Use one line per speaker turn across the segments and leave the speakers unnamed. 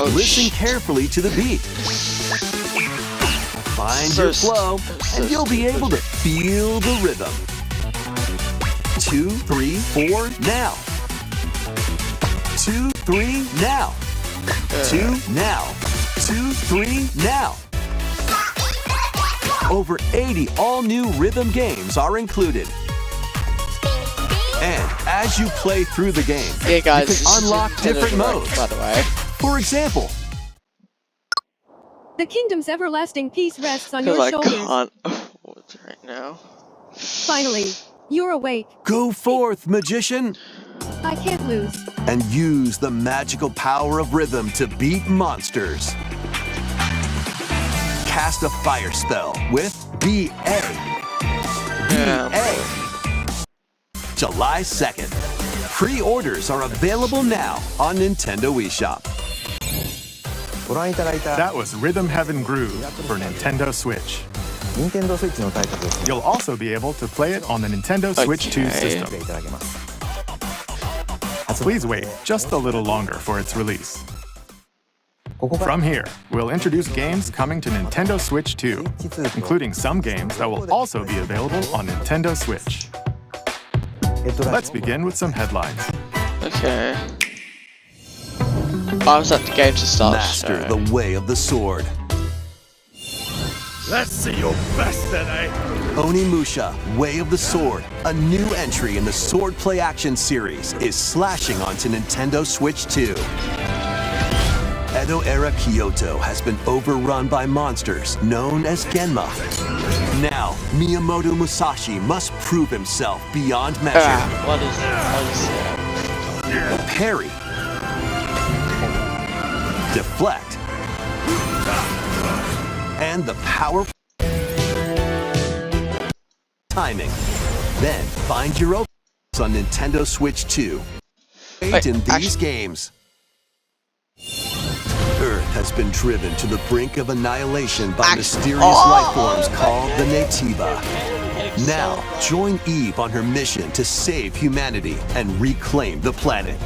Listen carefully to the beat. Find your flow, and you'll be able to feel the rhythm. 2, 3, 4, now. 2, 3, now. 2, now. 2, 3, now. Over 80 all-new rhythm games are included. And as you play through the game,
yeah, guys,
you can unlock different modes.
By the way,
for example,
the kingdom's everlasting peace rests on your shoulders.
I can't afford it right now.
Finally, you're awake.
Go forth, magician,
I can't lose.
and use the magical power of rhythm to beat monsters. Cast a fire spell with BA. BA. July 2nd. Pre-orders are available now on Nintendo eShop.
That was Rhythm Heaven Groove for Nintendo Switch. You'll also be able to play it on the Nintendo Switch 2 system. Please wait just a little longer for its release. From here, we'll introduce games coming to Nintendo Switch 2, including some games that will also be available on Nintendo Switch. Let's begin with some headlines.
Okay. I was at the game to start.
Master the way of the sword.
Let's see your best then, eh?
Onimusha, Way of the Sword, a new entry in the Swordplay Action series, is slashing onto Nintendo Switch 2. Edo-era Kyoto has been overrun by monsters known as Genma. Now, Miyamoto Musashi must prove himself beyond measure.
What is
Parry. Deflect. And the power timing. Then find your own on Nintendo Switch 2.
Wait,
In these games, Earth has been driven to the brink of annihilation by mysterious life forms called the Naytiba. Now, join Eve on her mission to save humanity and reclaim the planet.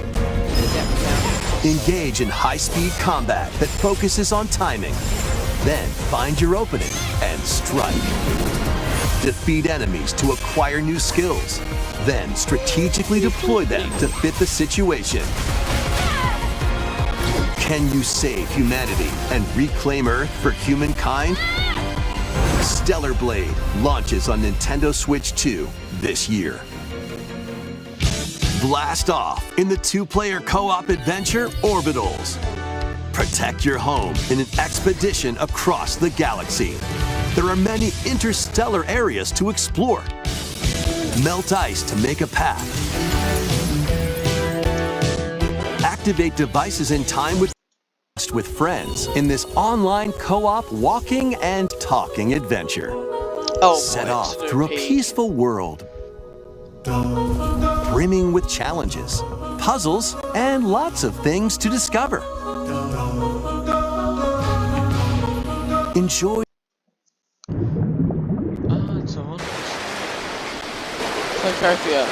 Engage in high-speed combat that focuses on timing. Then find your opening and strike. Defeat enemies to acquire new skills. Then strategically deploy them to fit the situation. Can you save humanity and reclaim Earth for humankind? Stellar Blade launches on Nintendo Switch 2 this year. Blast off in the two-player co-op adventure Orbitals. Protect your home in an expedition across the galaxy. There are many interstellar areas to explore. Melt ice to make a path. Activate devices in time with friends in this online co-op walking and talking adventure. Set off through a peaceful world, brimming with challenges, puzzles, and lots of things to discover. Enjoy.
it's on. Photopia.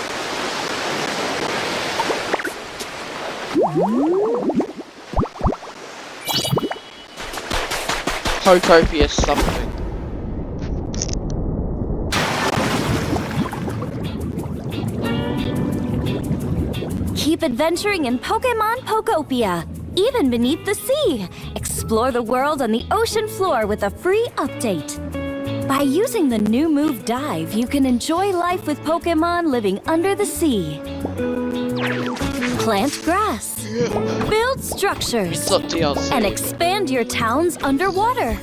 Photopia something.
Keep adventuring in Pokemon Pokopia, even beneath the sea. Explore the world on the ocean floor with a free update. By using the new move Dive, you can enjoy life with Pokemon living under the sea. Plant grass, build structures, and expand your towns underwater.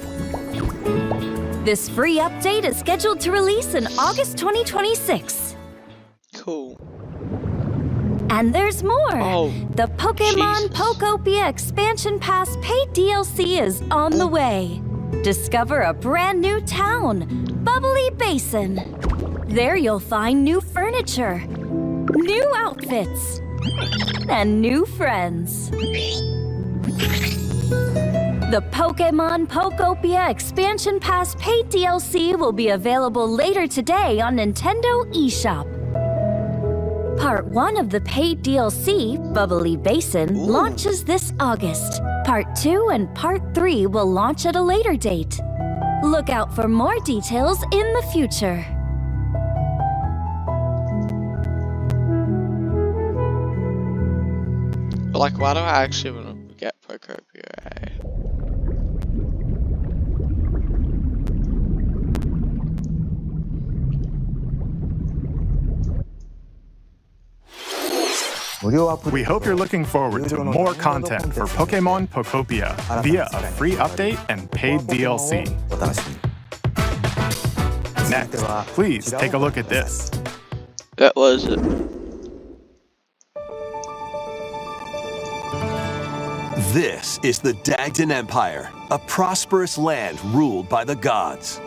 This free update is scheduled to release in August 2026.
Cool.
And there's more! The Pokemon
Jesus.
Pokopia Expansion Pass paid DLC is on the way. Discover a brand new town, Bubbly Basin. There you'll find new furniture, new outfits, and new friends. The Pokemon Pokopia Expansion Pass paid DLC will be available later today on Nintendo eShop. Part 1 of the paid DLC, Bubbly Basin, launches this August. Part 2 and Part 3 will launch at a later date. Look out for more details in the future.
Like, why do I actually want to get Pokopia?
We hope you're looking forward to more content for Pokemon Pokopia via a free update and paid DLC. Next, please take a look at this.
That was it.
This is the Dagden Empire, a prosperous land ruled by the gods.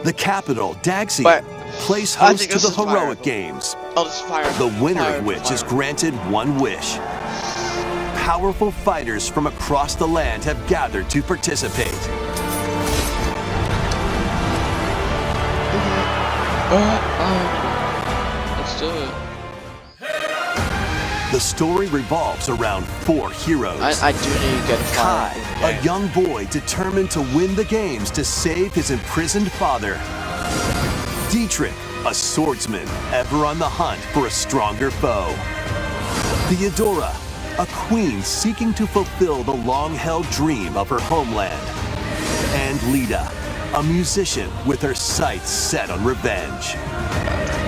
The capital, Daxian,
But
plays
I
host
think
to
this
the
is fire.
heroic games,
Oh, this is fire.
the winner
Fire,
of which is
fire.
granted one wish. Powerful fighters from across the land have gathered to participate.
Let's do it.
The story revolves around 4 heroes.
I do need to get a fire.
Kai, a young boy determined to win the games to save his imprisoned father. Dietrich, a swordsman ever on the hunt for a stronger foe. Theodora, a queen seeking to fulfill the long-held dream of her homeland. And Lita, a musician with her sights set on revenge.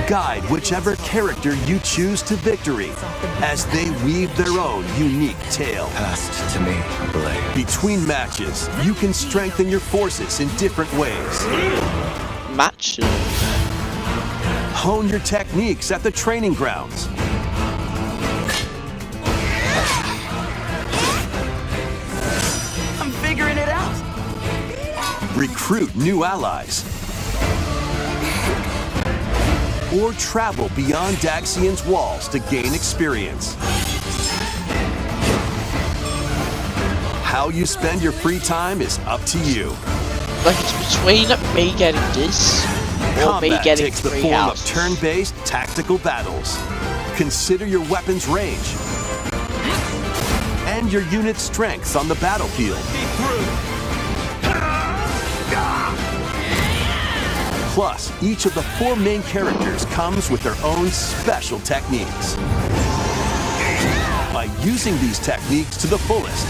Guide whichever character you choose to victory as they weave their own unique tale.
Passed to me, blade.
Between matches, you can strengthen your forces in different ways.
Match.
Hone your techniques at the training grounds.
I'm figuring it out.
Recruit new allies. Or travel beyond Daxian's walls to gain experience. How you spend your free time is up to you.
Like, it's between me getting this or me
Combat
getting
takes the
3
form of
houses.
turn-based tactical battles. Consider your weapon's range and your unit's strengths on the battlefield. Plus, each of the 4 main characters comes with their own special techniques. By using these techniques to the fullest,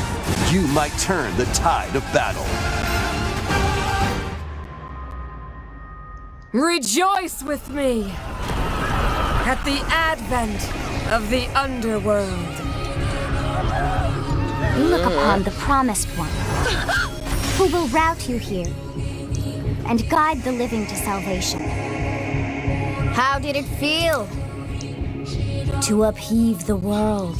you might turn the tide of battle.
Rejoice with me at the advent of the underworld.
Look upon the Promised One, who will route you here and guide the living to salvation.
How did it feel?
To upheave the world.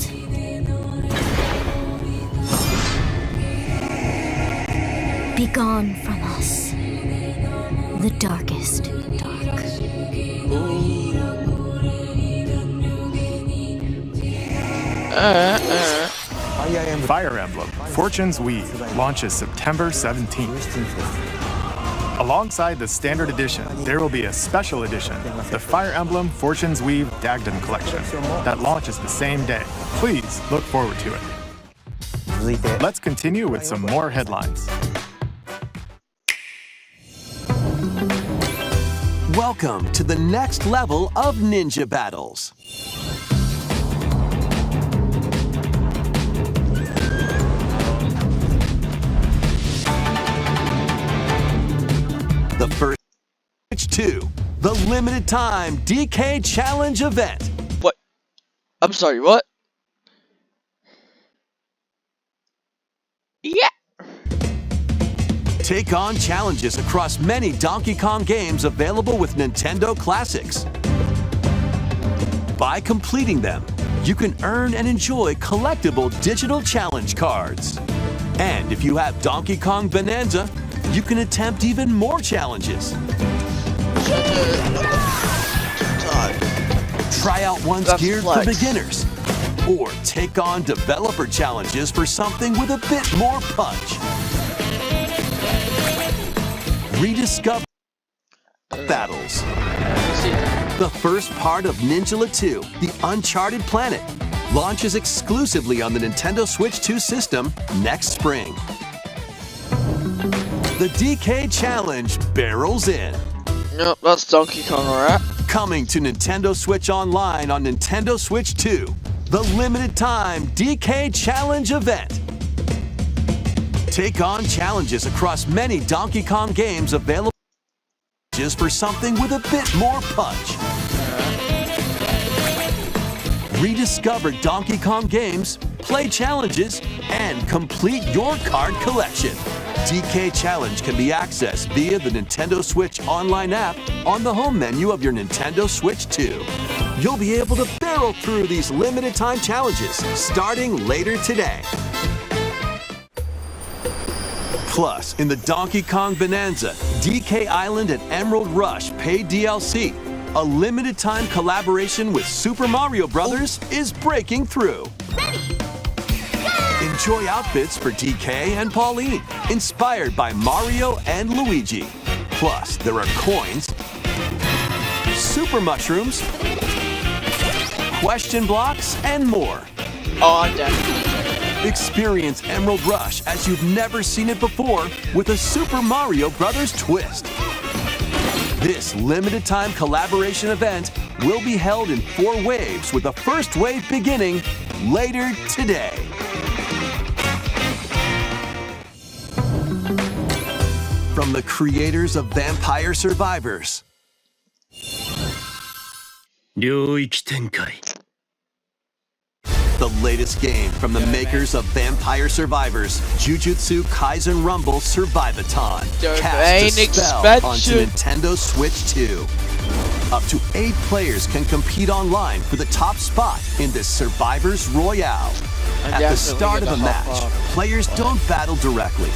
Begone from us, the darkest dark.
Fire Emblem Fortune's Weave launches September 17th. Alongside the standard edition, there will be a special edition, the Fire Emblem Fortune's Weave Dagden Collection, that launches the same day. Please look forward to it. Let's continue with some more headlines.
Welcome to the next level of ninja battles. The first Switch 2, the limited time DK Challenge event.
What? I'm sorry, what? Yeah.
Take on challenges across many Donkey Kong games available with Nintendo Classics. By completing them, you can earn and enjoy collectible digital challenge cards. And if you have Donkey Kong Bonanza, you can attempt even more challenges. Try out ones
That's
geared
flex.
for beginners. Or take on developer challenges for something with a bit more punch. Rediscover battles. The first part of Ninjala 2, The Uncharted Planet, launches exclusively on the Nintendo Switch 2 system next spring. The DK Challenge barrels in.
Nope, that's Donkey Kong, alright?
Coming to Nintendo Switch Online on Nintendo Switch 2, the limited time DK Challenge event. Take on challenges across many Donkey Kong games available just for something with a bit more punch. Rediscover Donkey Kong games, play challenges, and complete your card collection. DK Challenge can be accessed via the Nintendo Switch Online app on the home menu of your Nintendo Switch 2. You'll be able to barrel through these limited time challenges starting later today. Plus, in the Donkey Kong Bonanza, DK Island and Emerald Rush paid DLC, a limited time collaboration with Super Mario Bros. Is breaking through. Enjoy outfits for DK and Pauline, inspired by Mario and Luigi. Plus, there are coins, super mushrooms, question blocks, and more.
Oh, definitely.
Experience Emerald Rush as you've never seen it before with a Super Mario Bros. Twist. This limited time collaboration event will be held in 4 waves with the first wave beginning later today. From the creators of Vampire Survivors.
領域展開
The latest game from the makers of Vampire Survivors, Jujutsu Kaisen Rumble Survivathon. Cast a spell onto Nintendo Switch 2. Up to 8 players can compete online for the top spot in this Survivors Royale. At the start of a match, players don't battle directly.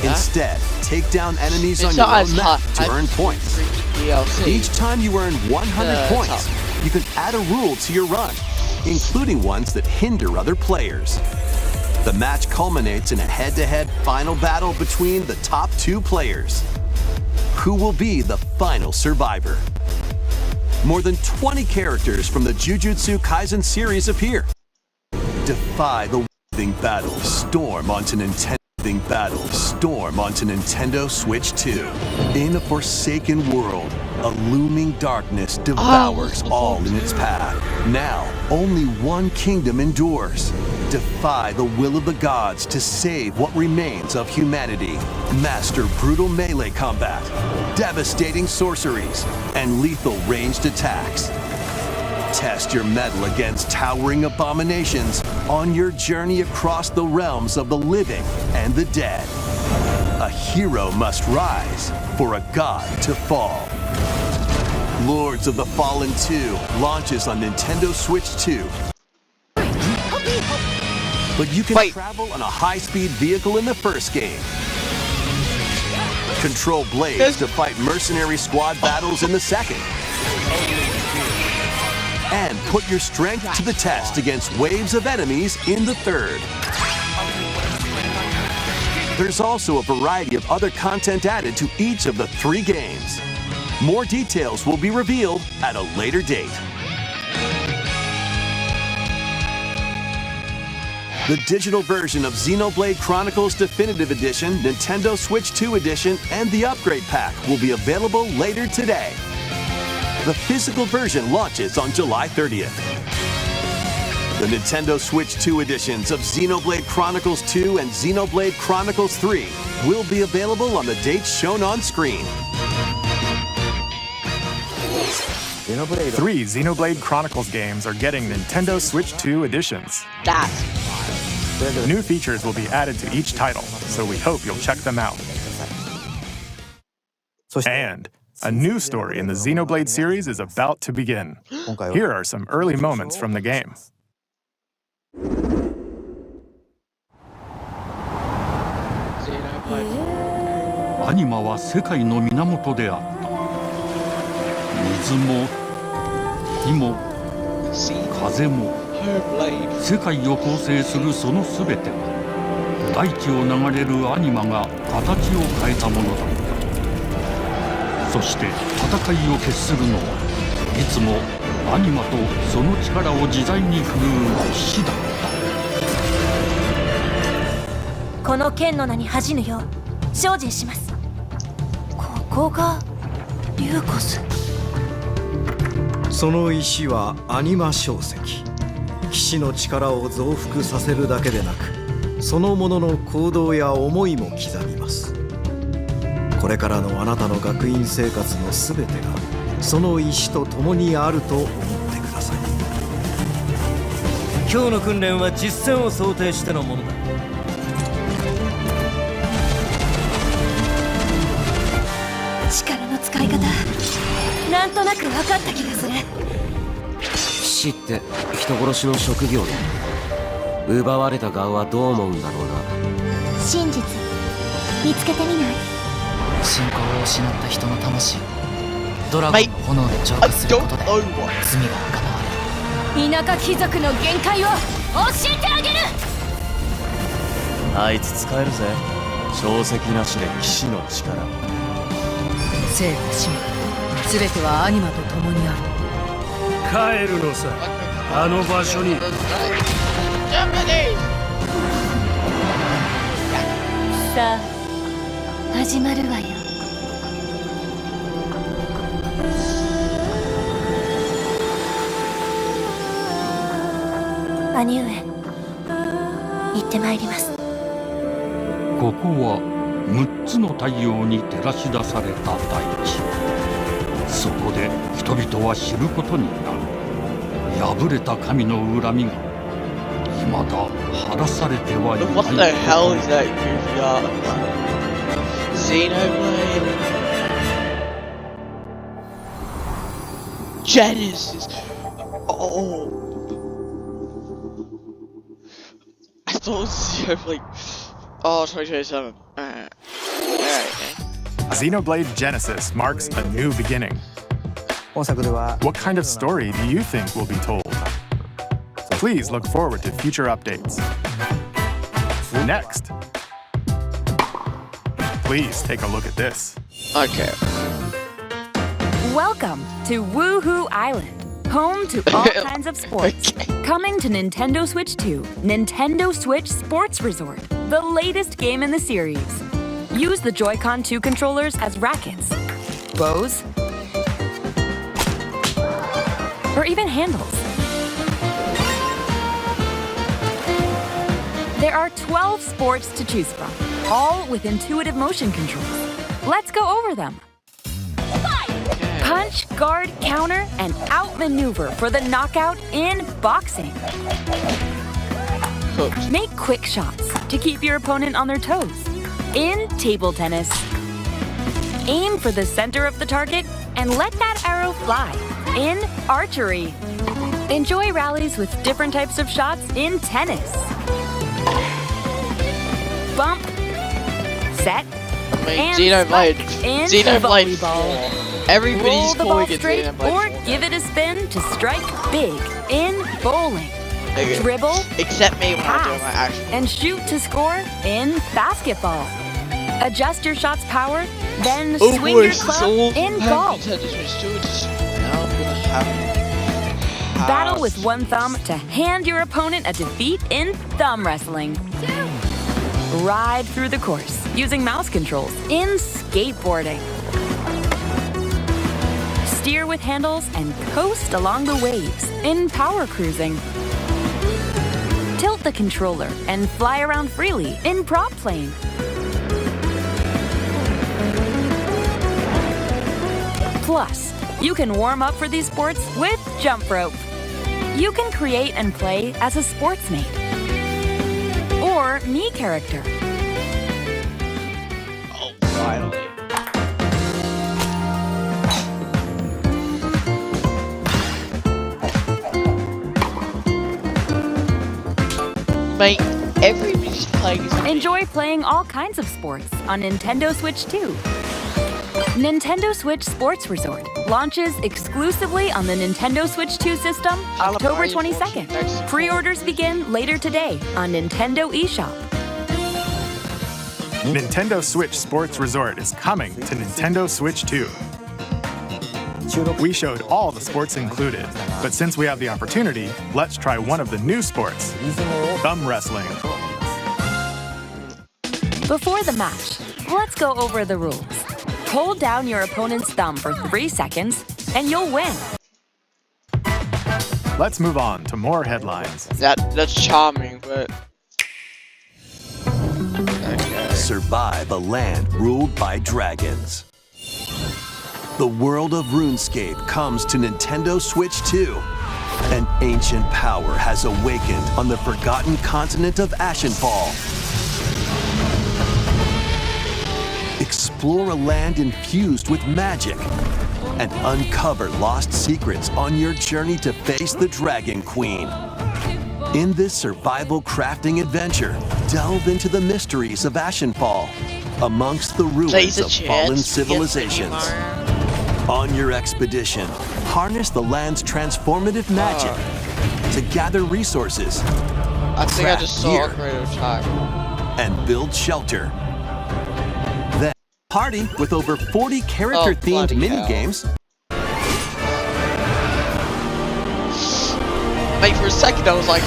Instead, take down enemies on your own map to earn points. Each time you earn 100 points, you can add a rule to your run, including ones that hinder other players. The match culminates in a head-to-head final battle between the top 2 players. Who will be the final survivor? More than 20 characters from the Jujutsu Kaisen series appear. Defy the withing battle, storm onto Nintendo Switch 2. In a forsaken world, a looming darkness devours all in its path. Now, only one kingdom endures. Defy the will of the gods to save what remains of humanity. Master brutal melee combat, devastating sorceries, and lethal ranged attacks. Test your mettle against towering abominations on your journey across the realms of the living and the dead. A hero must rise for a god to fall. Lords of the Fallen 2 launches on Nintendo Switch 2. But you can travel on a high-speed vehicle in the first game. Control blades to fight mercenary squad battles in the second. And put your strength to the test against waves of enemies in the third. There's also a variety of other content added to each of the 3 games. More details will be revealed at a later date. The digital version of Xenoblade Chronicles Definitive Edition, Nintendo Switch 2 Edition, and the Upgrade Pack will be available later today. The physical version launches on July 30th. The Nintendo Switch 2 editions of Xenoblade Chronicles 2 and Xenoblade Chronicles 3 will be available on the dates shown on screen.
3 Xenoblade Chronicles games are getting Nintendo Switch 2 editions. New features will be added to each title, so we hope you'll check them out. And a new story in the Xenoblade series is about to begin. Here are some early moments from the game.
アニマは世界の源であった。水も火も風も世界を構成するそのすべては大地を流れるアニマが形を変えたものだった。そして戦いを決するのはつもアニマとその力を自在に振るう騎士だった。
この剣の名に恥じぬよう精進します。ここがリューコス。
その石はアニマ硝石。騎士の力を増幅させるだけでなく、そのものの行動や思いも刻みます。これからのあなたの学院生活のすべてがその石と共にあると思ってください。
今日の訓練は実戦を想定してのものだ。
力の使い方、なんとなく分かった気がする。
騎士って人殺しの職業で、奪われた側はどう思うんだろうな。
真実見つけてみない？
信仰を失った人の魂をドラゴンの炎で浄化することで罪が贖われる。
田舎貴族の限界を教えてあげる。
あいつ使えるぜ。硝石なしで騎士の力。
生と死すべてはアニマと共にある。
帰るのさ、あの場所に。
さあ始まるわよ。兄上、行ってまいります。
ここは6つの太陽に照らし出された大地。そこで人々は知ることになる。破れた神の恨みが未だ晴らされてはいない。
What the hell is that goofy art? Xenoblade? Genesis! Oh! I thought it was Xenoblade. Oh, 2027. Alright,
Xenoblade Genesis marks a new beginning. What kind of story do you think will be told? Please look forward to future updates. Next, please take a look at this.
Okay.
Welcome to Woohoo Island, home to all kinds of sports. Coming to Nintendo Switch 2, Nintendo Switch Sports Resort, the latest game in the series. Use the Joy-Con 2 controllers as rackets, bows, or even handles. There are 12 sports to choose from, all with intuitive motion controls. Let's go over them. Punch, guard, counter, and outmaneuver for the knockout in boxing. Make quick shots to keep your opponent on their toes. In table tennis, aim for the center of the target and let that arrow fly. In archery, enjoy rallies with different types of shots in tennis. Bump, set, and
Xenoblade.
spike in
Xenoblade
volleyball.
4. Everybody's
Roll the ball
calling it
straight
Xenoblade
or
4.
give it a spin to strike big in bowling.
Okay.
Dribble,
Except me when I do my
pass,
action.
and shoot to score in basketball. Adjust your shot's power, then swing your club in golf. Battle with one thumb to hand your opponent a defeat in thumb wrestling. Ride through the course using mouse controls in skateboarding. Steer with handles and coast along the waves in power cruising. Tilt the controller and fly around freely in prop plane. Plus, you can warm up for these sports with jump rope. You can create and play as a sportsmate or Mii character.
Oh, finally. Mate, everybody's playing.
Enjoy playing all kinds of sports on Nintendo Switch 2. Nintendo Switch Sports Resort launches exclusively on the Nintendo Switch 2 system October 22nd. Pre-orders begin later today on Nintendo eShop.
Nintendo Switch Sports Resort is coming to Nintendo Switch 2. We showed all the sports included, but since we have the opportunity, let's try one of the new sports, thumb wrestling.
Before the match, let's go over the rules. Hold down your opponent's thumb for 3 seconds, and you'll win.
Let's move on to more headlines.
That's charming, but... Okay.
Survive a land ruled by dragons. The world of RuneScape comes to Nintendo Switch 2. An ancient power has awakened on the forgotten continent of Ashenfall. Explore a land infused with magic and uncover lost secrets on your journey to face the Dragon Queen. In this survival crafting adventure, delve into the mysteries of Ashenfall amongst the ruins of fallen civilizations. On your expedition, harness the land's transformative magic to gather resources,
I think I just saw Ocarina of Time,
and build shelter. Then party with over 40 character-themed mini-games.
Like for a second I was like...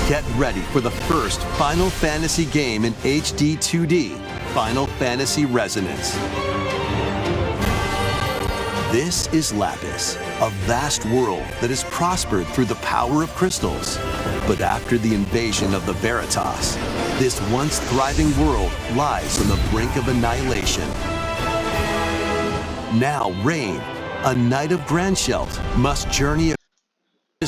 Get ready for the first Final Fantasy game in HD 2D, Final Fantasy Resonance. This is Lapis, a vast world that has prospered through the power of crystals. But after the invasion of the Veritas, this once thriving world lies on the brink of annihilation. Now Rain, a knight of Grandshelt, must journey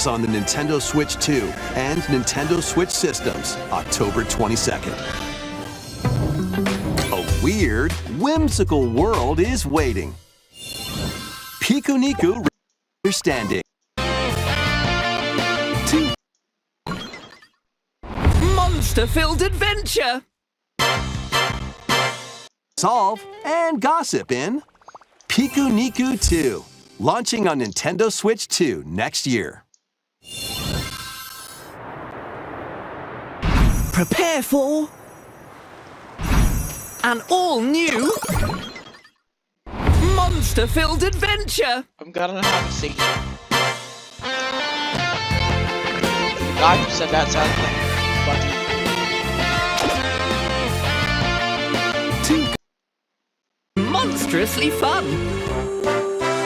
on the Nintendo Switch 2 and Nintendo Switch systems, October 22nd. A weird, whimsical world is waiting. Pikuniku understanding. 2.
Monster-filled adventure!
Solve and gossip in Pikuniku 2, launching on Nintendo Switch 2 next year.
Prepare for an all-new monster-filled adventure!
I'm gonna have a seizure. The guy who said that sounded
Two
funny.
monstrously fun!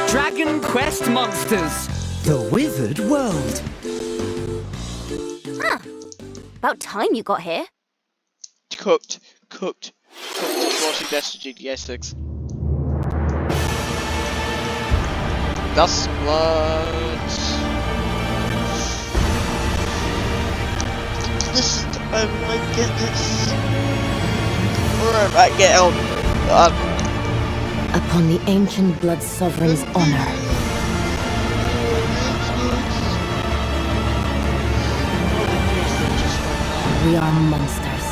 Dragon Quest Monsters, the Withered World.
Huh. About time you got here.
Cooked watching Destiny GTA 6. Dust blood. This is oh my goodness. Where am I get out?
Upon the ancient blood sovereign's honor. We are monsters,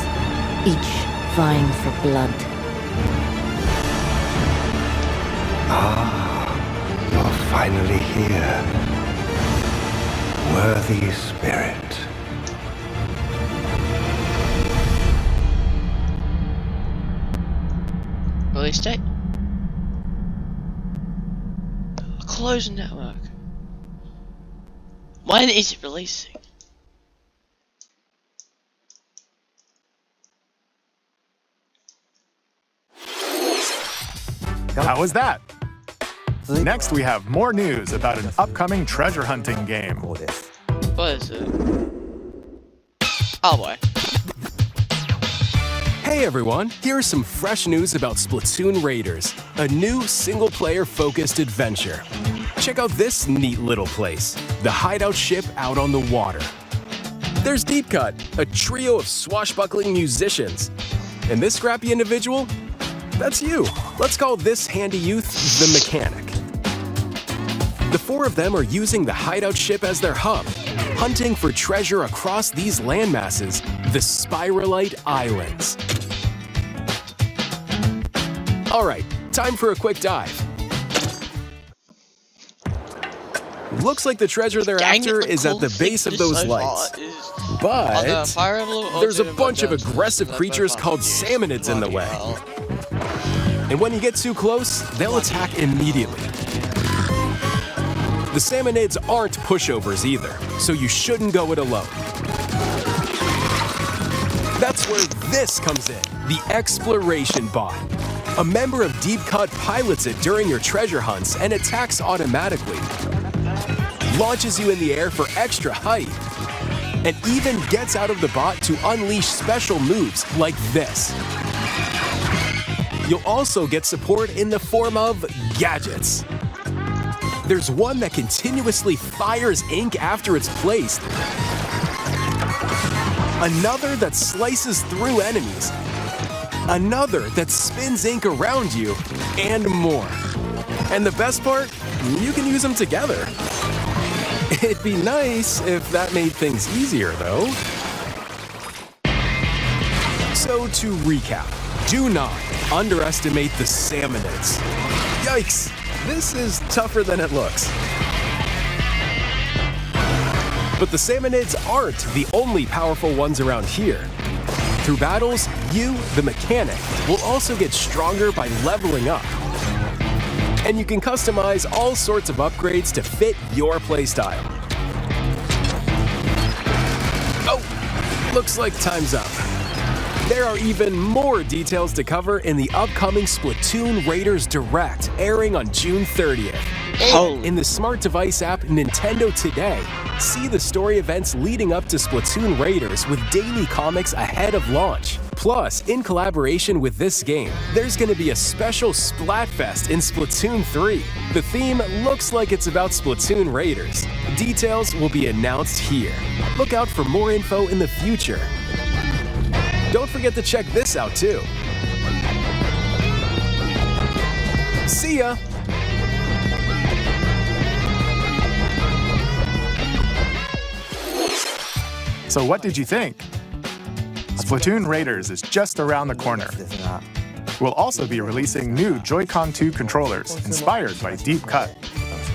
each vying for blood.
Ah, you're finally here. Worthy spirit.
Release date? A closed network. When is it releasing?
How was that? Next, we have more news about an upcoming treasure hunting game.
What is it? Oh boy.
Hey everyone, here's some fresh news about Splatoon Raiders, a new single-player focused adventure. Check out this neat little place, the hideout ship out on the water. There's Deep Cut, a trio of swashbuckling musicians. And this scrappy individual? That's you. Let's call this handy youth the Mechanic. The four of them are using the hideout ship as their hub, hunting for treasure across these landmasses, the Spiralite Islands. All right, time for a quick dive. Looks like the treasure they're after is at the base of those lights. But there's a bunch of aggressive creatures called salmonids in the way. And when you get too close, they'll attack immediately. The Salmonids aren't pushovers either, so you shouldn't go it alone. That's where this comes in, the Exploration Bot. A member of Deep Cut pilots it during your treasure hunts and attacks automatically. Launches you in the air for extra height. And even gets out of the bot to unleash special moves like this. You'll also get support in the form of gadgets. There's one that continuously fires ink after it's placed. Another that slices through enemies. Another that spins ink around you, and more. And the best part, you can use them together. It'd be nice if that made things easier, though. So to recap, do not underestimate the Salmonids. Yikes, this is tougher than it looks. But the Salmonids aren't the only powerful ones around here. Through battles, you, the mechanic, will also get stronger by leveling up. And you can customize all sorts of upgrades to fit your playstyle. Oh, looks like time's up. There are even more details to cover in the upcoming Splatoon Raiders Direct, airing on June 30th. And in the smart device app Nintendo Today, see the story events leading up to Splatoon Raiders with daily comics ahead of launch. Plus, in collaboration with this game, there's going to be a special Splatfest in Splatoon 3. The theme looks like it's about Splatoon Raiders. Details will be announced here. Look out for more info in the future. Don't forget to check this out too. See ya!
So what did you think? Splatoon Raiders is just around the corner. We'll also be releasing new Joy-Con 2 controllers inspired by Deep Cut.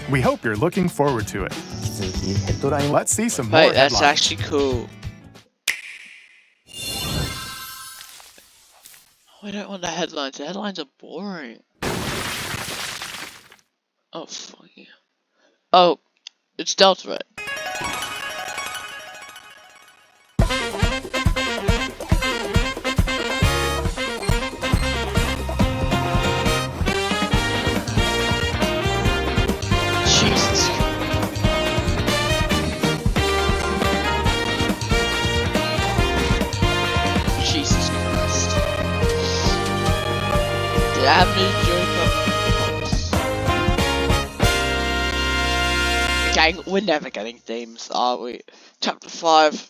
We hope you're looking forward to it. Let's see some more headlines.
That's actually cool. I don't want the headlines. The headlines are boring. Oh, fuck you. Oh, it's Delta Red. Jesus. Jesus Christ. Damage Joy-Con. Gang, we're never getting themes, are we? Chapter 5.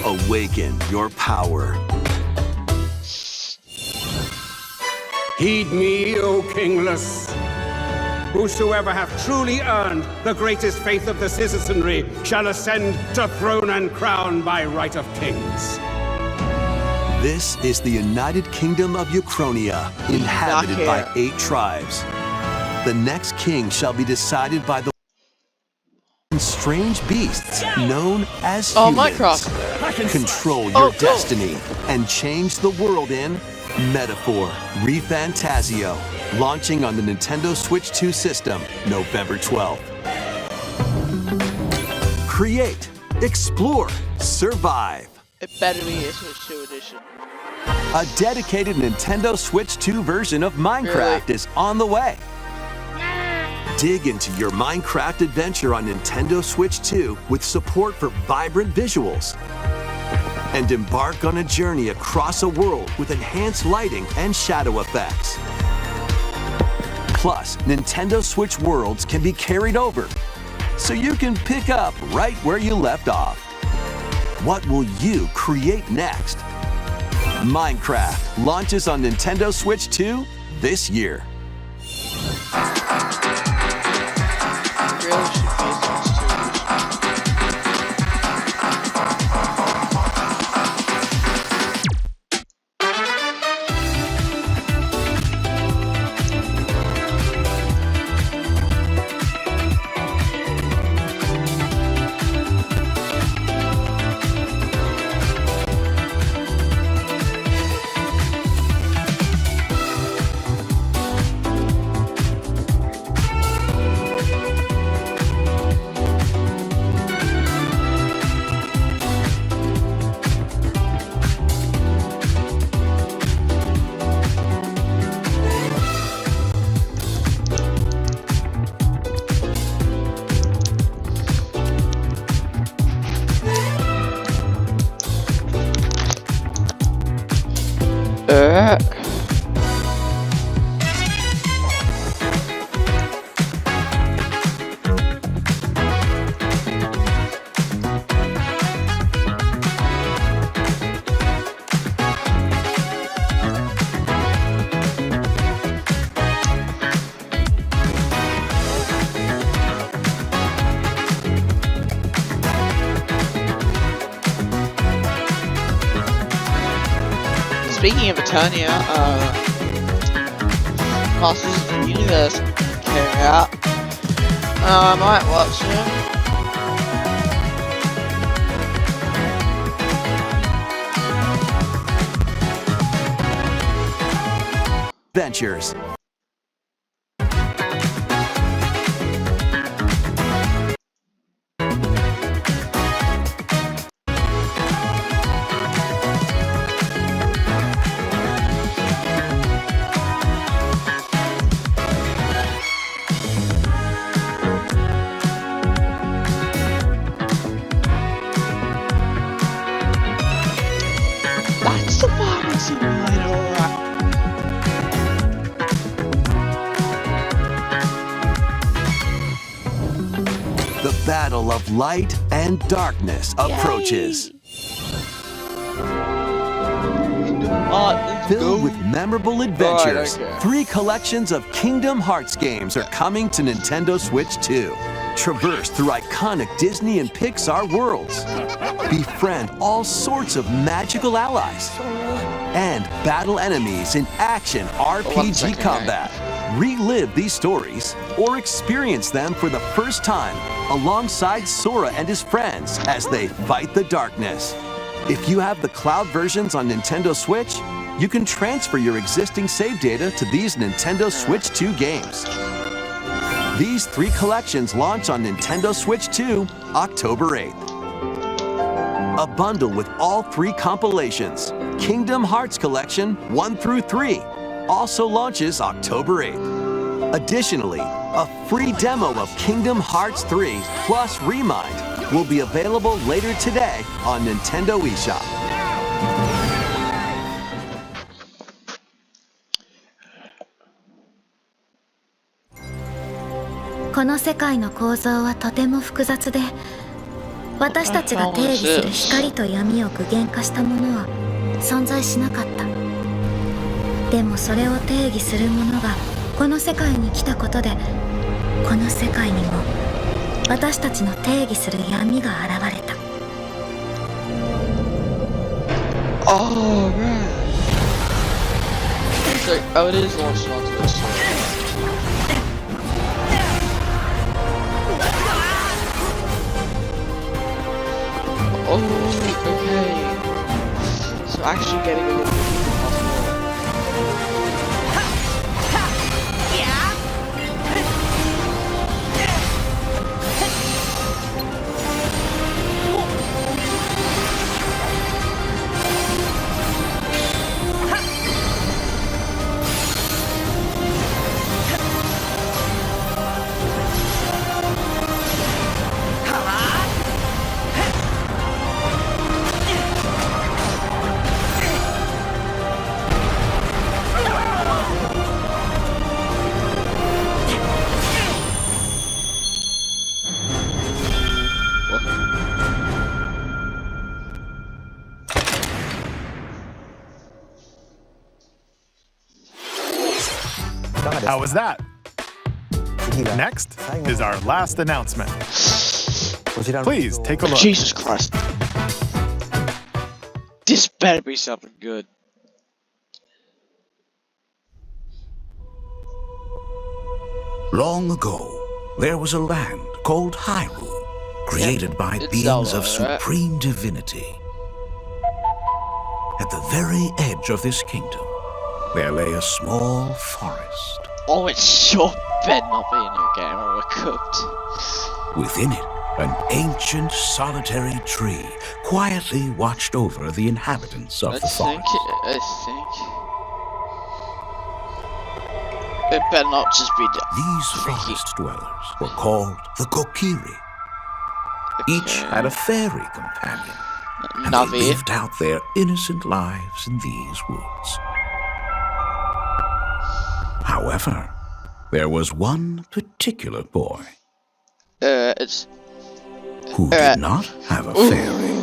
Awaken your power.
Heed me, O kingless. Whosoever hath truly earned the greatest faith of the citizenry shall ascend to throne and crown by right of kings.
This is the United Kingdom of Uchronia, inhabited by 8 tribes. The next king shall be decided by the strange beasts known as humans.
Minecraft.
Control your destiny and change the world in Metaphor ReFantazio, launching on the Nintendo Switch 2 system November 12th. Create, explore, survive.
It better be a Switch 2 edition.
A dedicated Nintendo Switch 2 version of Minecraft is on the way. Dig into your Minecraft adventure on Nintendo Switch 2 with support for vibrant visuals. And embark on a journey across a world with enhanced lighting and shadow effects. Plus, Nintendo Switch Worlds can be carried over, so you can pick up right where you left off. What will you create next? Minecraft launches on Nintendo Switch 2 this year.
back. Speaking of Eternia, Masters of the Universe came out. I might watch it.
Ventures.
That's the Farming Simulator, alright.
The battle of light and darkness approaches. Filled with memorable adventures, 3 collections of Kingdom Hearts games are coming to Nintendo Switch 2. Traverse through iconic Disney and Pixar worlds. Befriend all sorts of magical allies. And battle enemies in action RPG combat. Relive these stories or experience them for the first time alongside Sora and his friends as they fight the darkness. If you have the cloud versions on Nintendo Switch, you can transfer your existing save data to these Nintendo Switch 2 games. These 3 collections launch on Nintendo Switch 2, October 8th. A bundle with all 3 compilations, Kingdom Hearts Collection 1 through 3, also launches October 8th. Additionally, a free demo of Kingdom Hearts 3 plus Remind will be available later today on Nintendo eShop.
この世界の構造はとても複雑で、私たちが定義する光と闇を具現化したものは存在しなかった。でもそれを定義するものがこの世界に来たことで、この世界にも私たちの定義する闇が現れた。
Oh man. It's like, oh, it is launched onto this one. Oh, okay. So actually getting a little bit
How was that? Next is our last announcement. Please take a look.
Jesus Christ. This better be something good.
Long ago, there was a land called Hyrule, created by beings of supreme divinity. At the very edge of this kingdom, there lay a small forest.
Oh, it sure better not be in your game or we're cooked.
Within it, an ancient solitary tree quietly watched over the inhabitants of the forest.
I think it better not just be
These forest dwellers were called the Kokiri. Each had a fairy companion, and they lived out their innocent lives in these woods. However, there was one particular boy
It's
who did not have a fairy.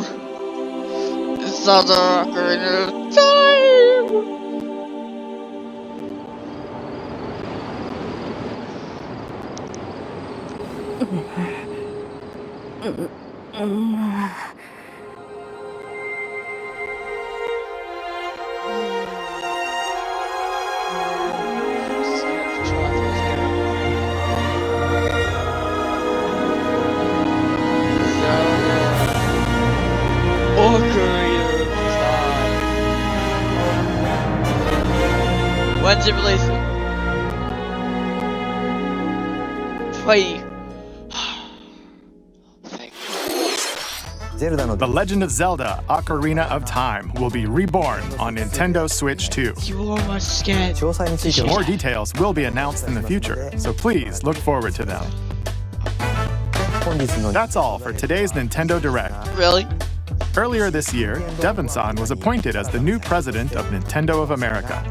It's not the Ocarina of Time. When's it releasing? 20.
The Legend of Zelda: Ocarina of Time will be reborn on Nintendo Switch 2.
You are much scared.
More details will be announced in the future, so please look forward to them. That's all for today's Nintendo Direct.
Really?
Earlier this year, Devon-san was appointed as the new president of Nintendo of America.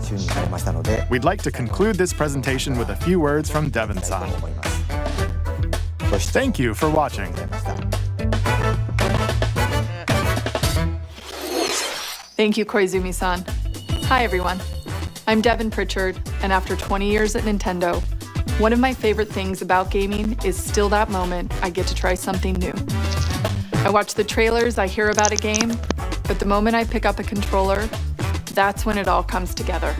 We'd like to conclude this presentation with a few words from Devon-san. Thank you for watching.
Thank you, Koizumi-san. Hi, everyone. I'm Devon Pritchard, and after 20 years at Nintendo, one of my favorite things about gaming is still that moment I get to try something new. I watch the trailers, I hear about a game, but the moment I pick up a controller, that's when it all comes together.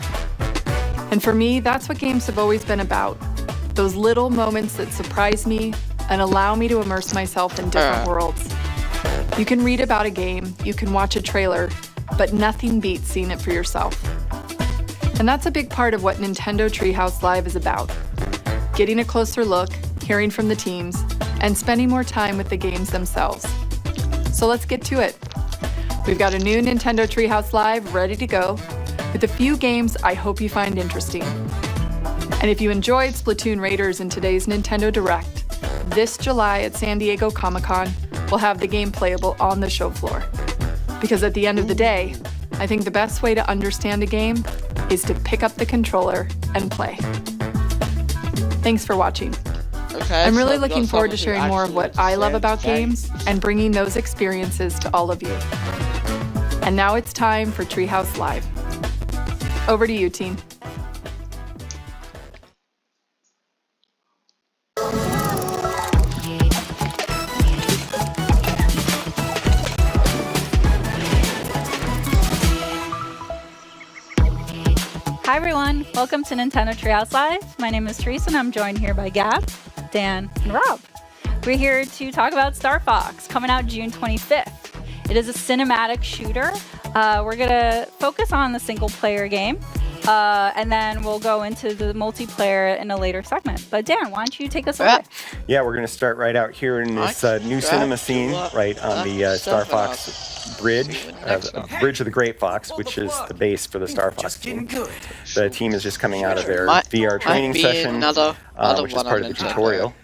And for me, that's what games have always been about. Those little moments that surprise me and allow me to immerse myself in different worlds. You can read about a game, you can watch a trailer, but nothing beats seeing it for yourself. And that's a big part of what Nintendo Treehouse Live is about. Getting a closer look, hearing from the teams, and spending more time with the games themselves. So let's get to it. We've got a new Nintendo Treehouse Live ready to go, with a few games I hope you find interesting. And if you enjoyed Splatoon Raiders in today's Nintendo Direct, this July at San Diego Comic-Con, we'll have the game playable on the show floor. Because at the end of the day, I think the best way to understand a game is to pick up the controller and play. Thanks for watching.
Okay,
I'm really looking forward to sharing more of what I love about games and bringing those experiences to all of you. And now it's time for Treehouse Live. Over to you, team.
Hi everyone, welcome to Nintendo Treehouse Live. My name is Teresa and I'm joined here by Gab, Dan, and Rob. We're here to talk about Star Fox, coming out June 25th. It is a cinematic shooter. We're gonna focus on the single player game, and then we'll go into the multiplayer in a later segment. But Dan, why don't you take us away?
Yeah, we're gonna start right out here in this new cinema scene, right on the Star Fox Bridge, Bridge of the Great Fox, which is the base for the Star Fox team. The team is just coming out of their VR training session, which is part of the tutorial.